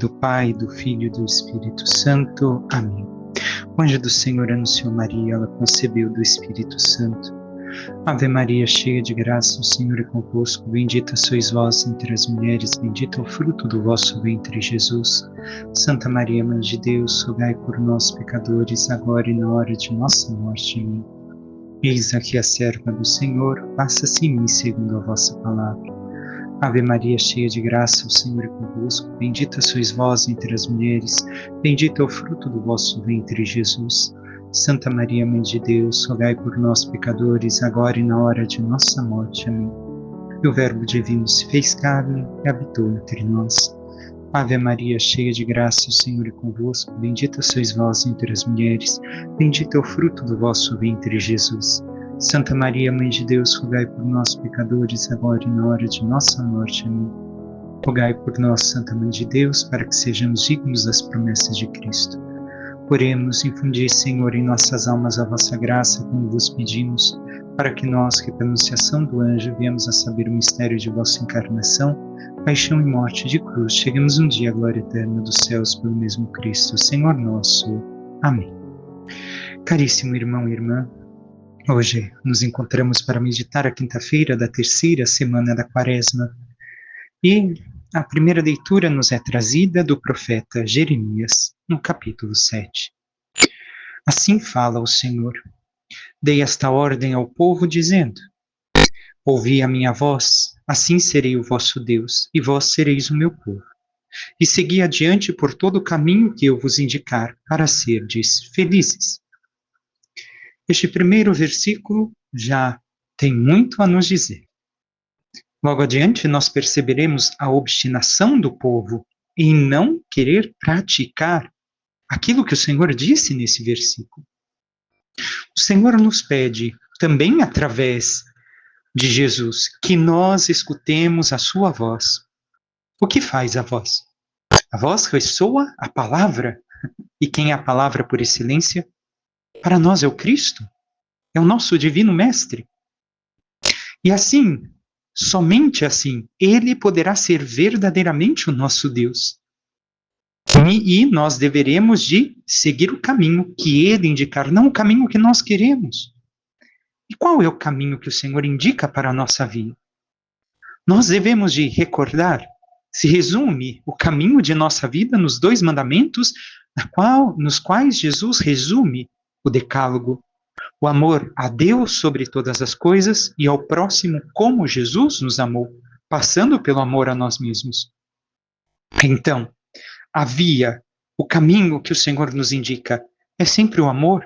do Pai, do Filho e do Espírito Santo. Amém. O anjo do Senhor anunciou Maria, ela concebeu do Espírito Santo. Ave Maria, cheia de graça, o Senhor é convosco. Bendita sois vós entre as mulheres, bendito é o fruto do vosso ventre, Jesus. Santa Maria, Mãe de Deus, rogai por nós, pecadores, agora e na hora de nossa morte. Amém. Eis aqui a serva do Senhor, faça-se em mim segundo a vossa palavra. Ave Maria, cheia de graça, o Senhor é convosco. Bendita sois vós entre as mulheres, bendito é o fruto do vosso ventre, Jesus. Santa Maria, Mãe de Deus, rogai por nós, pecadores, agora e na hora de nossa morte. Amém. E o Verbo divino se fez carne e habitou entre nós. Ave Maria, cheia de graça, o Senhor é convosco. Bendita sois vós entre as mulheres, bendito é o fruto do vosso ventre, Jesus. Santa Maria, Mãe de Deus, rogai por nós, pecadores, agora e na hora de nossa morte. Amém. Rogai por nós, Santa Mãe de Deus, para que sejamos dignos das promessas de Cristo. Oremos, infundi, Senhor, em nossas almas a vossa graça, como vos pedimos, para que nós, que pela anunciação do anjo, viemos a saber o mistério de vossa encarnação, paixão e morte de cruz, cheguemos um dia à glória eterna dos céus pelo mesmo Cristo, Senhor nosso. Amém. Caríssimo irmão e irmã, hoje nos encontramos para meditar a quinta-feira da terceira semana da Quaresma. E a primeira leitura nos é trazida do profeta Jeremias, no capítulo 7. Assim fala o Senhor: dei esta ordem ao povo, dizendo: ouvi a minha voz, assim serei o vosso Deus, e vós sereis o meu povo. E segui adiante por todo o caminho que eu vos indicar, para serdes felizes. Este primeiro versículo já tem muito a nos dizer. Logo adiante, nós perceberemos a obstinação do povo em não querer praticar aquilo que o Senhor disse nesse versículo. O Senhor nos pede, também através de Jesus, que nós escutemos a sua voz. O que faz a voz? A voz ressoa a palavra. E quem é a palavra por excelência? Para nós é o Cristo, é o nosso divino mestre. E assim, somente assim, ele poderá ser verdadeiramente o nosso Deus. E nós deveremos de seguir o caminho que ele indicar, não o caminho que nós queremos. E qual é o caminho que o Senhor indica para a nossa vida? Nós devemos de recordar, se resume o caminho de nossa vida nos 2 mandamentos, nos quais Jesus resume o decálogo. O amor a Deus sobre todas as coisas e ao próximo como Jesus nos amou, passando pelo amor a nós mesmos. Então, o caminho que o Senhor nos indica é sempre o amor.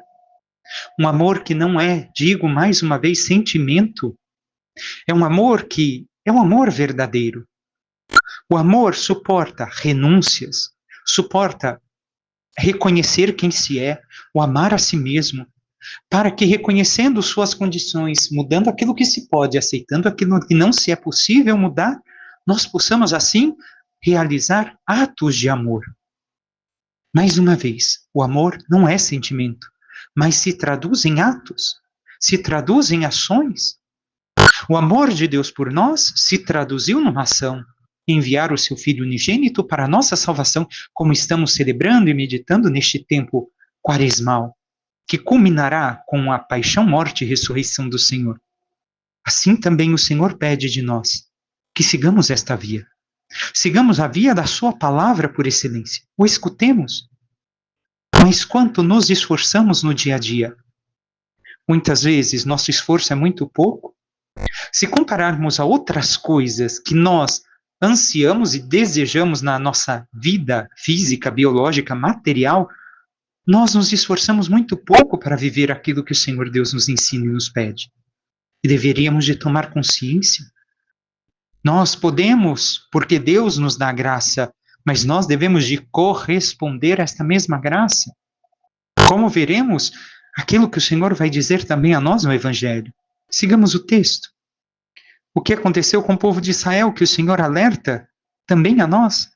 Um amor que não é, digo mais uma vez, sentimento. É um amor que é um amor verdadeiro. O amor suporta renúncias, suporta reconhecer quem se é, o amar a si mesmo, para que, reconhecendo suas condições, mudando aquilo que se pode, aceitando aquilo que não se é possível mudar, nós possamos, assim, realizar atos de amor. Mais uma vez, o amor não é sentimento, mas se traduz em atos, se traduz em ações. O amor de Deus por nós se traduziu numa ação, enviar o seu Filho unigênito para a nossa salvação, como estamos celebrando e meditando neste tempo quaresmal, que culminará com a paixão, morte e ressurreição do Senhor. Assim também o Senhor pede de nós que sigamos esta via. Sigamos a via da sua palavra por excelência. O escutemos. Mas quanto nos esforçamos no dia a dia? Muitas vezes nosso esforço é muito pouco. Se compararmos a outras coisas que nós ansiamos e desejamos na nossa vida física, biológica, material, nós nos esforçamos muito pouco para viver aquilo que o Senhor Deus nos ensina e nos pede. E deveríamos de tomar consciência. Nós podemos, porque Deus nos dá graça, mas nós devemos de corresponder a esta mesma graça. Como veremos, aquilo que o Senhor vai dizer também a nós no Evangelho. Sigamos o texto. O que aconteceu com o povo de Israel, que o Senhor alerta também a nós?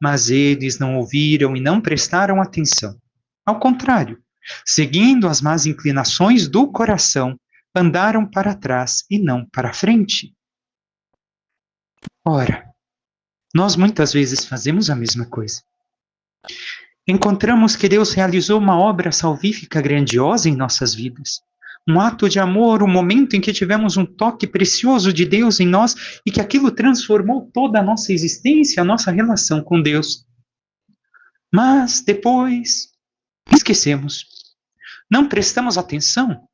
Mas eles não ouviram e não prestaram atenção. Ao contrário, seguindo as más inclinações do coração, andaram para trás e não para frente. Ora, nós muitas vezes fazemos a mesma coisa. Encontramos que Deus realizou uma obra salvífica grandiosa em nossas vidas. Um ato de amor, um momento em que tivemos um toque precioso de Deus em nós e que aquilo transformou toda a nossa existência, a nossa relação com Deus. Mas depois esquecemos, não prestamos atenção,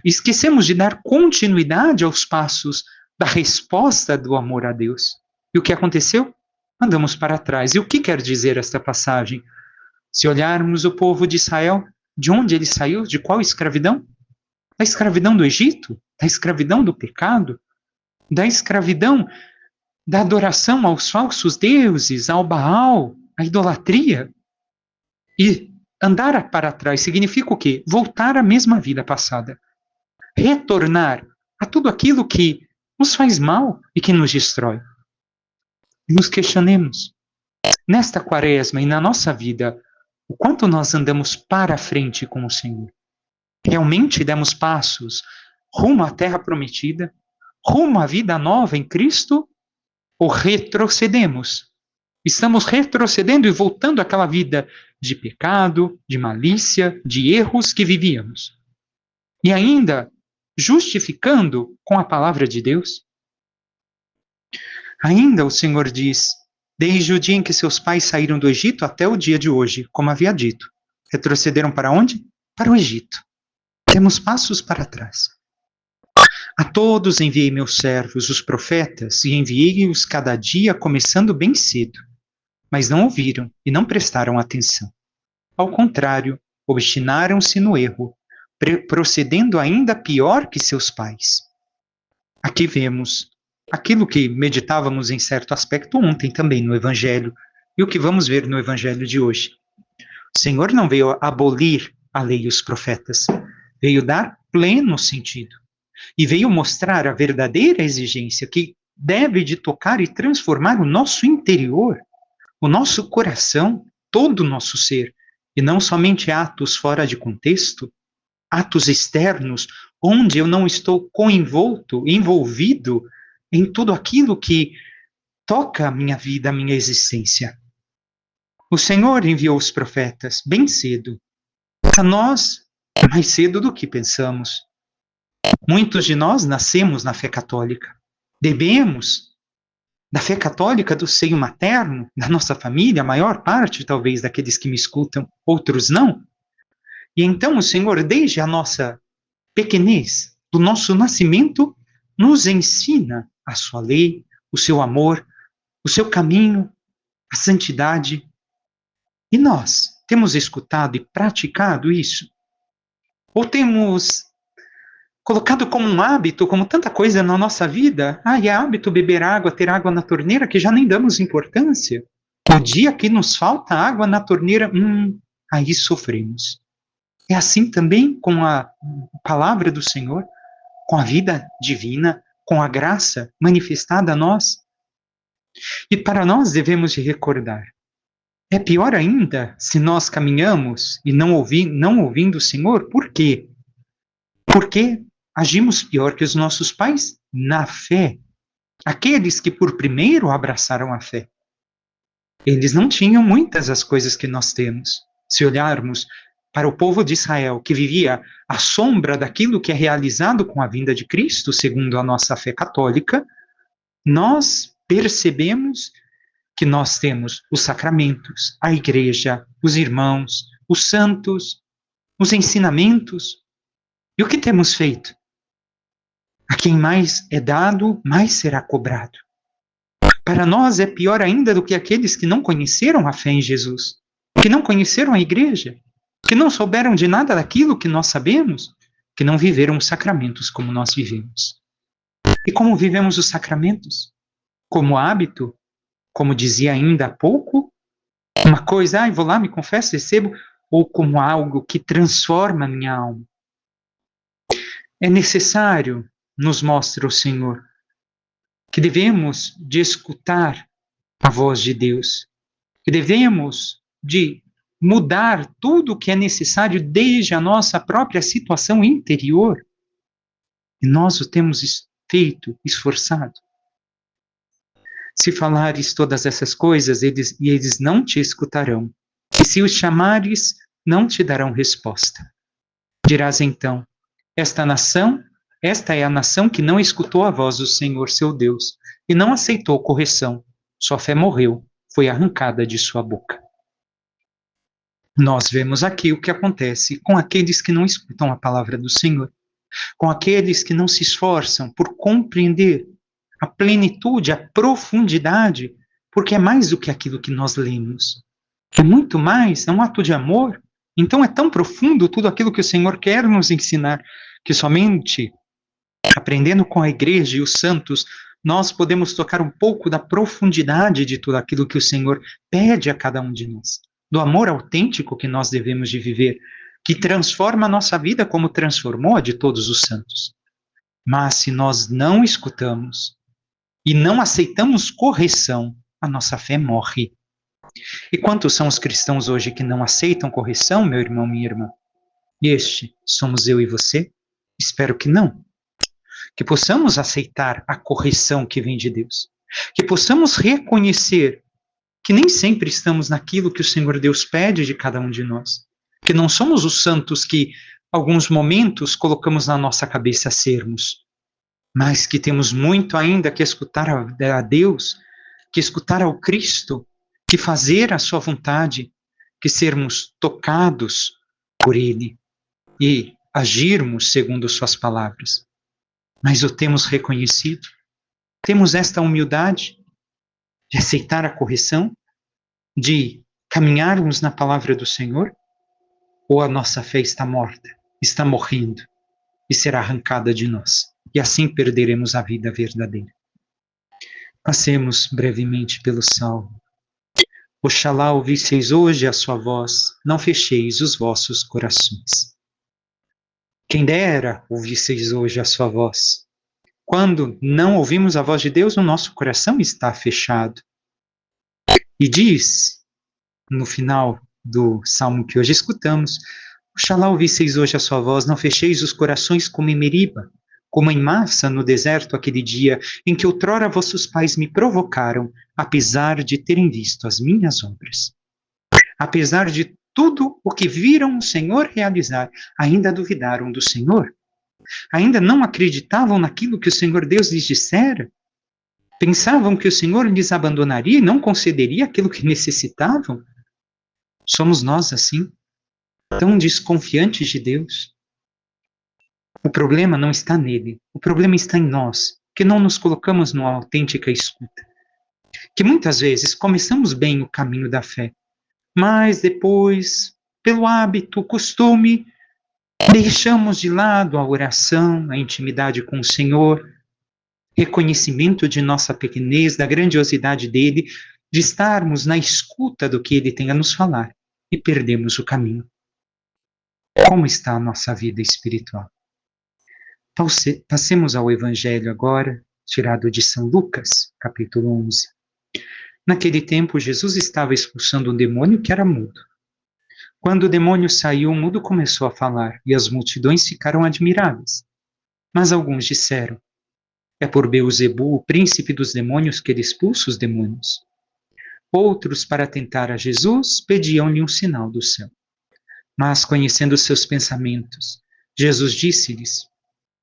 esquecemos de dar continuidade aos passos da resposta do amor a Deus. E o que aconteceu? Andamos para trás. E o que quer dizer esta passagem? Se olharmos o povo de Israel, de onde ele saiu, de qual escravidão? Da escravidão do Egito, da escravidão do pecado, da escravidão da adoração aos falsos deuses, ao Baal, à idolatria. E andar para trás significa o quê? Voltar à mesma vida passada. Retornar a tudo aquilo que nos faz mal e que nos destrói. Nos questionemos, nesta quaresma e na nossa vida, o quanto nós andamos para frente com o Senhor. Realmente demos passos rumo à terra prometida, rumo à vida nova em Cristo, ou retrocedemos? Estamos retrocedendo e voltando àquela vida de pecado, de malícia, de erros que vivíamos. E ainda justificando com a palavra de Deus. Ainda o Senhor diz, desde o dia em que seus pais saíram do Egito até o dia de hoje, como havia dito. Retrocederam para onde? Para o Egito. Temos passos para trás. A todos enviei meus servos, os profetas, e enviei-os cada dia, começando bem cedo. Mas não ouviram e não prestaram atenção. Ao contrário, obstinaram-se no erro, procedendo ainda pior que seus pais. Aqui vemos aquilo que meditávamos em certo aspecto ontem também no Evangelho, e o que vamos ver no Evangelho de hoje. O Senhor não veio abolir a lei e os profetas, veio dar pleno sentido. E veio mostrar a verdadeira exigência que deve de tocar e transformar o nosso interior, o nosso coração, todo o nosso ser, e não somente atos fora de contexto, atos externos, onde eu não estou envolvido em tudo aquilo que toca a minha vida, a minha existência. O Senhor enviou os profetas bem cedo, a nós mais cedo do que pensamos. Muitos de nós nascemos na fé católica, bebemos da fé católica do seio materno, da nossa família, a maior parte talvez daqueles que me escutam, outros não. E então o Senhor, desde a nossa pequenez, do nosso nascimento, nos ensina a sua lei, o seu amor, o seu caminho, a santidade. E nós temos escutado e praticado isso? Ou temos colocado como um hábito, como tanta coisa na nossa vida? É hábito beber água, ter água na torneira, que já nem damos importância. O dia que nos falta água na torneira, aí sofremos. É assim também com a palavra do Senhor, com a vida divina, com a graça manifestada a nós. E para nós devemos de recordar, é pior ainda se nós caminhamos e não ouvindo o Senhor. Por quê? Porque agimos pior que os nossos pais na fé. Aqueles que por primeiro abraçaram a fé. Eles não tinham muitas as coisas que nós temos. Se olharmos para o povo de Israel, que vivia à sombra daquilo que é realizado com a vinda de Cristo, segundo a nossa fé católica, nós percebemos que nós temos os sacramentos, a igreja, os irmãos, os santos, os ensinamentos. E o que temos feito? A quem mais é dado, mais será cobrado. Para nós é pior ainda do que aqueles que não conheceram a fé em Jesus, que não conheceram a igreja, que não souberam de nada daquilo que nós sabemos, que não viveram os sacramentos como nós vivemos. E como vivemos os sacramentos? Como hábito? Como dizia ainda há pouco? Uma coisa, vou lá, me confesso, recebo, ou como algo que transforma a minha alma? É necessário, nos mostra o Senhor, que devemos de escutar a voz de Deus, que devemos de mudar tudo o que é necessário desde a nossa própria situação interior. E nós o temos feito, esforçado. Se falares todas essas coisas, eles não te escutarão. E se os chamares, não te darão resposta. Dirás então: esta é a nação que não escutou a voz do Senhor seu Deus e não aceitou correção. Sua fé morreu, foi arrancada de sua boca. Nós vemos aqui o que acontece com aqueles que não escutam a palavra do Senhor, com aqueles que não se esforçam por compreender a plenitude, a profundidade, porque é mais do que aquilo que nós lemos. É muito mais, é um ato de amor. Então é tão profundo tudo aquilo que o Senhor quer nos ensinar, que somente aprendendo com a igreja e os santos, nós podemos tocar um pouco da profundidade de tudo aquilo que o Senhor pede a cada um de nós, do amor autêntico que nós devemos de viver, que transforma a nossa vida como transformou a de todos os santos. Mas se nós não escutamos e não aceitamos correção, a nossa fé morre. E quantos são os cristãos hoje que não aceitam correção, meu irmão, minha irmã? Este somos eu e você? Espero que não. Que possamos aceitar a correção que vem de Deus. Que possamos reconhecer que nem sempre estamos naquilo que o Senhor Deus pede de cada um de nós. Que não somos os santos que, alguns momentos, colocamos na nossa cabeça sermos. Mas que temos muito ainda que escutar a Deus, que escutar ao Cristo, que fazer a sua vontade, que sermos tocados por Ele e agirmos segundo suas palavras. Mas o temos reconhecido? Temos esta humildade de aceitar a correção, de caminharmos na palavra do Senhor? Ou a nossa fé está morta, está morrendo e será arrancada de nós? E assim perderemos a vida verdadeira. Passemos brevemente pelo salmo. Oxalá ouvisseis hoje a sua voz, não fecheis os vossos corações. Quem dera ouvisseis hoje a sua voz. Quando não ouvimos a voz de Deus, o nosso coração está fechado. E diz, no final do salmo que hoje escutamos, oxalá ouvisseis hoje a sua voz, não fecheis os corações como em Meriba, como em Massa no deserto aquele dia em que outrora vossos pais me provocaram, apesar de terem visto as minhas obras. Apesar de tudo o que viram o Senhor realizar, ainda duvidaram do Senhor. Ainda não acreditavam naquilo que o Senhor Deus lhes dissera. Pensavam que o Senhor lhes abandonaria e não concederia aquilo que necessitavam. Somos nós assim, tão desconfiantes de Deus? O problema não está nele, o problema está em nós, que não nos colocamos numa autêntica escuta. Que muitas vezes começamos bem o caminho da fé, mas depois, pelo hábito, costume, deixamos de lado a oração, a intimidade com o Senhor, reconhecimento de nossa pequenez, da grandiosidade dele, de estarmos na escuta do que ele tem a nos falar e perdemos o caminho. Como está a nossa vida espiritual? Passemos ao Evangelho agora, tirado de São Lucas, capítulo 11. Naquele tempo, Jesus estava expulsando um demônio que era mudo. Quando o demônio saiu, o mudo começou a falar, e as multidões ficaram admiradas. Mas alguns disseram: é por Beelzebu, o príncipe dos demônios, que ele expulsa os demônios. Outros, para tentar a Jesus, pediam-lhe um sinal do céu. Mas, conhecendo seus pensamentos, Jesus disse-lhes: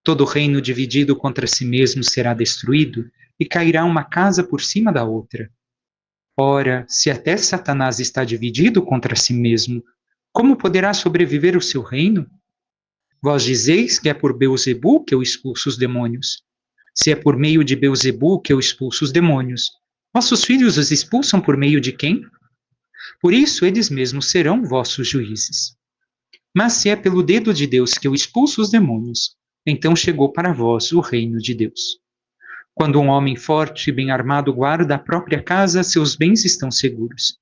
todo reino dividido contra si mesmo será destruído, e cairá uma casa por cima da outra. Ora, se até Satanás está dividido contra si mesmo, como poderá sobreviver o seu reino? Vós dizeis que é por Beelzebu que eu expulso os demônios. Se é por meio de Beelzebu que eu expulso os demônios, vossos filhos os expulsam por meio de quem? Por isso eles mesmos serão vossos juízes. Mas se é pelo dedo de Deus que eu expulso os demônios, então chegou para vós o reino de Deus. Quando um homem forte e bem armado guarda a própria casa, seus bens estão seguros.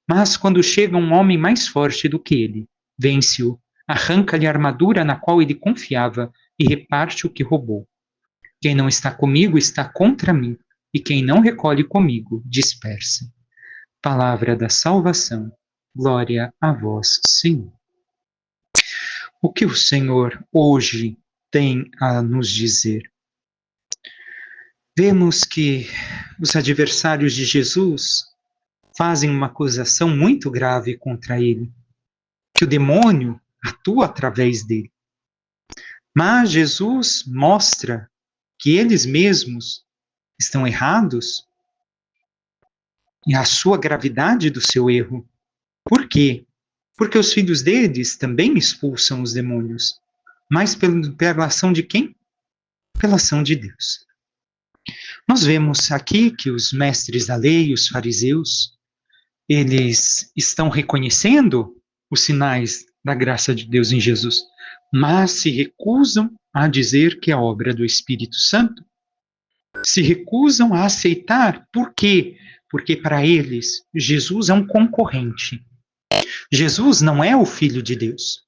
Mas quando chega um homem mais forte do que ele, vence-o, arranca-lhe a armadura na qual ele confiava e reparte o que roubou. Quem não está comigo está contra mim, e quem não recolhe comigo dispersa. Palavra da salvação. Glória a vós, Senhor. O que o Senhor hoje tem a nos dizer? Vemos que os adversários de Jesus fazem uma acusação muito grave contra ele, que o demônio atua através dele. Mas Jesus mostra que eles mesmos estão errados e a sua gravidade do seu erro. Por quê? Porque os filhos deles também expulsam os demônios. Mas pela ação de quem? Pela ação de Deus. Nós vemos aqui que os mestres da lei, os fariseus, eles estão reconhecendo os sinais da graça de Deus em Jesus, mas se recusam a dizer que é obra do Espírito Santo. Se recusam a aceitar. Por quê? Porque para eles, Jesus é um concorrente. Jesus não é o Filho de Deus.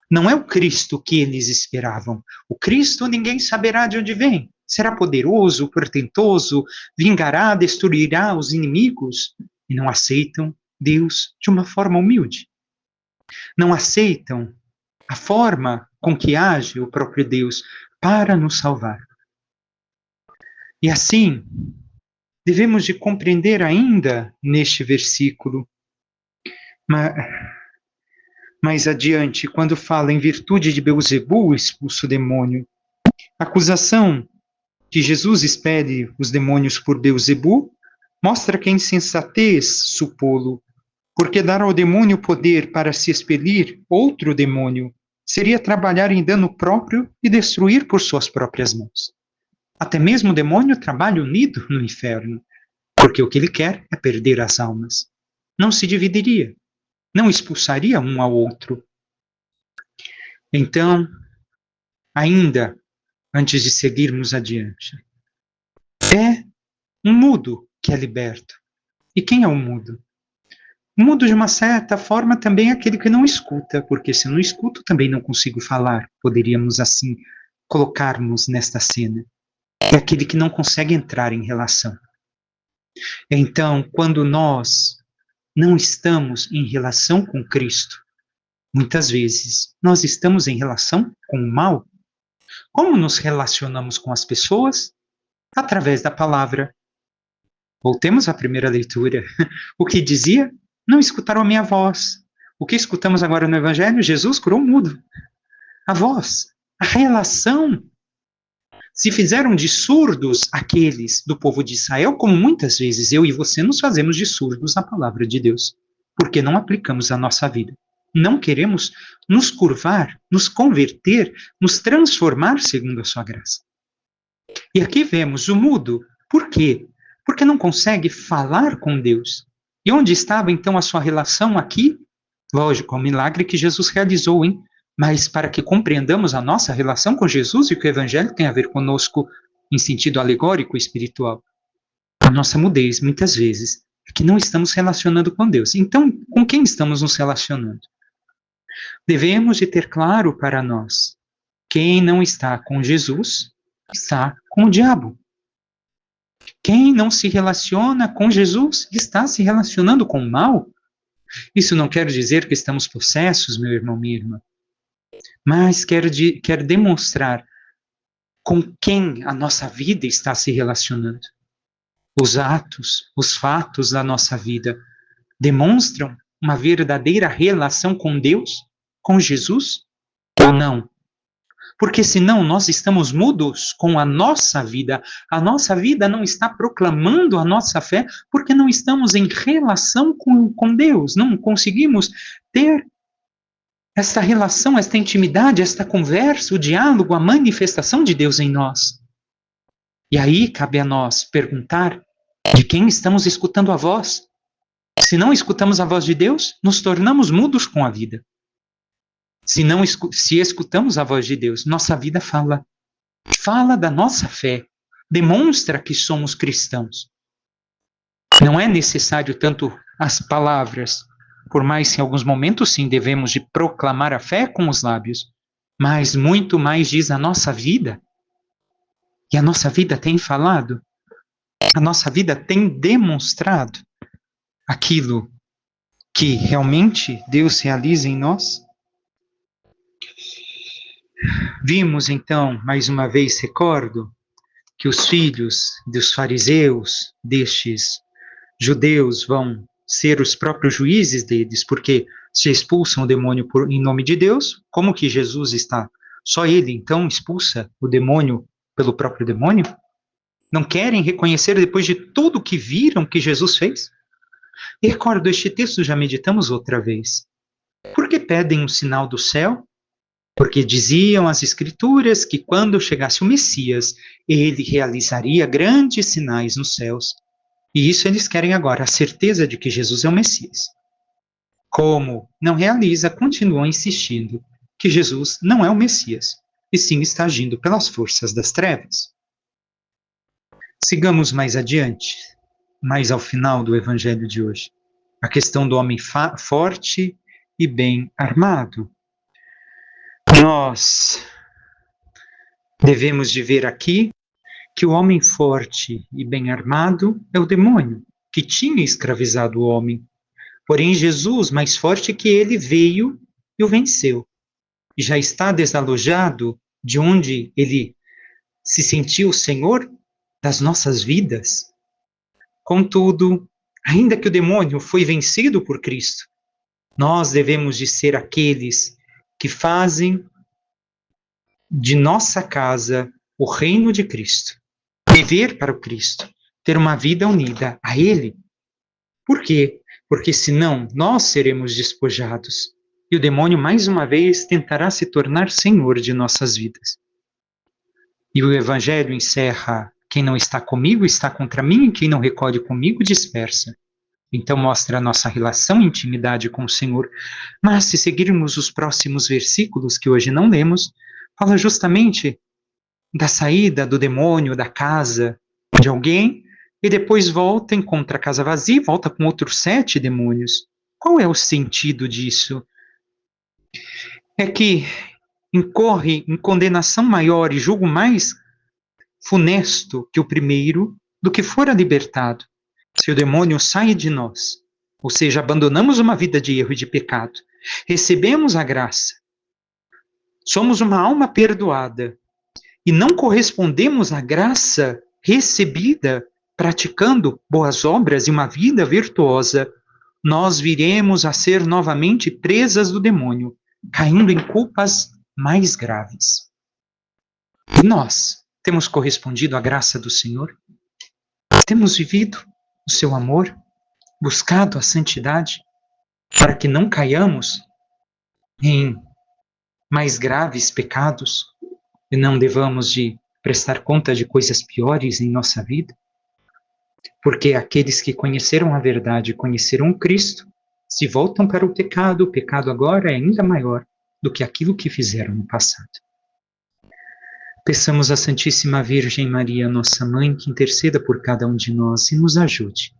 Não é o Cristo que eles esperavam. O Cristo ninguém saberá de onde vem. Será poderoso, portentoso, vingará, destruirá os inimigos. E não aceitam Deus de uma forma humilde. Não aceitam a forma com que age o próprio Deus para nos salvar. E assim, devemos de compreender ainda neste versículo, mais adiante, quando fala em virtude de Beelzebul expulso o demônio, a acusação que Jesus expele os demônios por Beelzebul mostra que é insensatez supô-lo, porque dar ao demônio poder para se expelir outro demônio seria trabalhar em dano próprio e destruir por suas próprias mãos. Até mesmo o demônio trabalha unido no inferno, porque o que ele quer é perder as almas. Não se dividiria, não expulsaria um ao outro. Então, ainda antes de seguirmos adiante, é um mudo que é liberto. E quem é o mudo? O mudo, de uma certa forma, também é aquele que não escuta, porque se eu não escuto, também não consigo falar. Poderíamos, assim, colocarmos nesta cena. É aquele que não consegue entrar em relação. Então, quando nós não estamos em relação com Cristo, muitas vezes nós estamos em relação com o mal. Como nos relacionamos com as pessoas? Através da palavra. Voltemos à primeira leitura. O que dizia? Não escutaram a minha voz. O que escutamos agora no Evangelho? Jesus curou o mudo. A voz, a relação. Se fizeram de surdos aqueles do povo de Israel, como muitas vezes eu e você nos fazemos de surdos à palavra de Deus, porque não aplicamos a nossa vida. Não queremos nos curvar, nos converter, nos transformar segundo a sua graça. E aqui vemos o mudo. Por quê? Porque não consegue falar com Deus. E onde estava então a sua relação aqui? Lógico, é um milagre que Jesus realizou, hein? Mas para que compreendamos a nossa relação com Jesus e o que o Evangelho tem a ver conosco em sentido alegórico e espiritual, a nossa mudez, muitas vezes, é que não estamos relacionando com Deus. Então, com quem estamos nos relacionando? Devemos de ter claro para nós, quem não está com Jesus, está com o diabo. Quem não se relaciona com Jesus, está se relacionando com o mal. Isso não quer dizer que estamos possessos, meu irmão, minha irmã, mas quer demonstrar com quem a nossa vida está se relacionando. Os atos, os fatos da nossa vida demonstram uma verdadeira relação com Deus, com Jesus, ou não? Porque senão nós estamos mudos com a nossa vida não está proclamando a nossa fé, porque não estamos em relação com Deus, não conseguimos ter esta relação, esta intimidade, esta conversa, o diálogo, a manifestação de Deus em nós. E aí cabe a nós perguntar de quem estamos escutando a voz. Se não escutamos a voz de Deus, nos tornamos mudos com a vida. Se escutamos a voz de Deus, nossa vida fala da nossa fé, demonstra que somos cristãos. Não é necessário tanto as palavras, por mais que em alguns momentos sim devemos de proclamar a fé com os lábios, mas muito mais diz a nossa vida. E a nossa vida tem falado, a nossa vida tem demonstrado aquilo que realmente Deus realiza em nós. Vimos então, mais uma vez recordo, que os filhos dos fariseus, destes judeus, vão ser os próprios juízes deles, porque se expulsam o demônio em nome de Deus, como que Jesus está? Só ele, então, expulsa o demônio pelo próprio demônio? Não querem reconhecer depois de tudo que viram que Jesus fez? E recordo, este texto já meditamos outra vez. Por que pedem um sinal do céu? Porque diziam as Escrituras que quando chegasse o Messias, ele realizaria grandes sinais nos céus. E isso eles querem agora, a certeza de que Jesus é o Messias. Como não realiza, continuam insistindo que Jesus não é o Messias, e sim está agindo pelas forças das trevas. Sigamos mais adiante, mais ao final do Evangelho de hoje. A questão do homem forte e bem armado. Nós devemos de ver aqui que o homem forte e bem armado é o demônio, que tinha escravizado o homem. Porém, Jesus, mais forte que ele, veio e o venceu. E já está desalojado de onde ele se sentiu o Senhor das nossas vidas. Contudo, ainda que o demônio foi vencido por Cristo, nós devemos de ser aqueles que fazem de nossa casa o reino de Cristo. Viver para o Cristo, ter uma vida unida a Ele. Por quê? Porque senão nós seremos despojados e o demônio mais uma vez tentará se tornar senhor de nossas vidas. E o Evangelho encerra: quem não está comigo está contra mim, e quem não recolhe comigo dispersa. Então mostra a nossa relação e intimidade com o Senhor. Mas se seguirmos os próximos versículos que hoje não lemos, fala justamente da saída do demônio da casa de alguém, e depois volta, encontra a casa vazia e volta com outros 7 demônios. Qual é o sentido disso? É que incorre em condenação maior e julgo mais funesto que o primeiro do que fora libertado. Se o demônio sai de nós, ou seja, abandonamos uma vida de erro e de pecado, recebemos a graça, somos uma alma perdoada e não correspondemos à graça recebida praticando boas obras e uma vida virtuosa, nós viremos a ser novamente presas do demônio, caindo em culpas mais graves. E nós temos correspondido à graça do Senhor? Temos vivido o seu amor, buscado a santidade, para que não caiamos em mais graves pecados e não devamos de prestar conta de coisas piores em nossa vida? Porque aqueles que conheceram a verdade e conheceram o Cristo, se voltam para o pecado agora é ainda maior do que aquilo que fizeram no passado. Peçamos à Santíssima Virgem Maria, nossa Mãe, que interceda por cada um de nós e nos ajude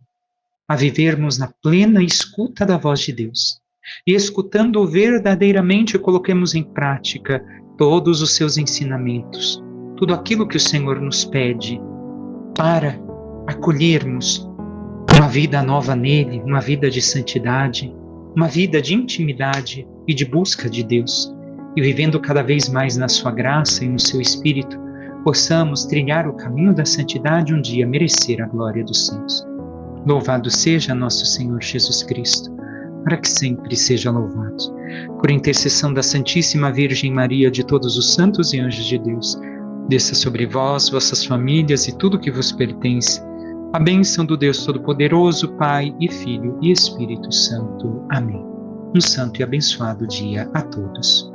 a vivermos na plena escuta da voz de Deus. E escutando verdadeiramente, coloquemos em prática todos os seus ensinamentos, tudo aquilo que o Senhor nos pede, para acolhermos uma vida nova nele, uma vida de santidade, uma vida de intimidade e de busca de Deus. E vivendo cada vez mais na sua graça e no seu Espírito, possamos trilhar o caminho da santidade e um dia merecer a glória dos céus. Louvado seja nosso Senhor Jesus Cristo, para que sempre seja louvado. Por intercessão da Santíssima Virgem Maria, de todos os santos e anjos de Deus, desça sobre vós, vossas famílias e tudo que vos pertence, a bênção do Deus Todo-Poderoso, Pai e Filho e Espírito Santo. Amém. Um santo e abençoado dia a todos.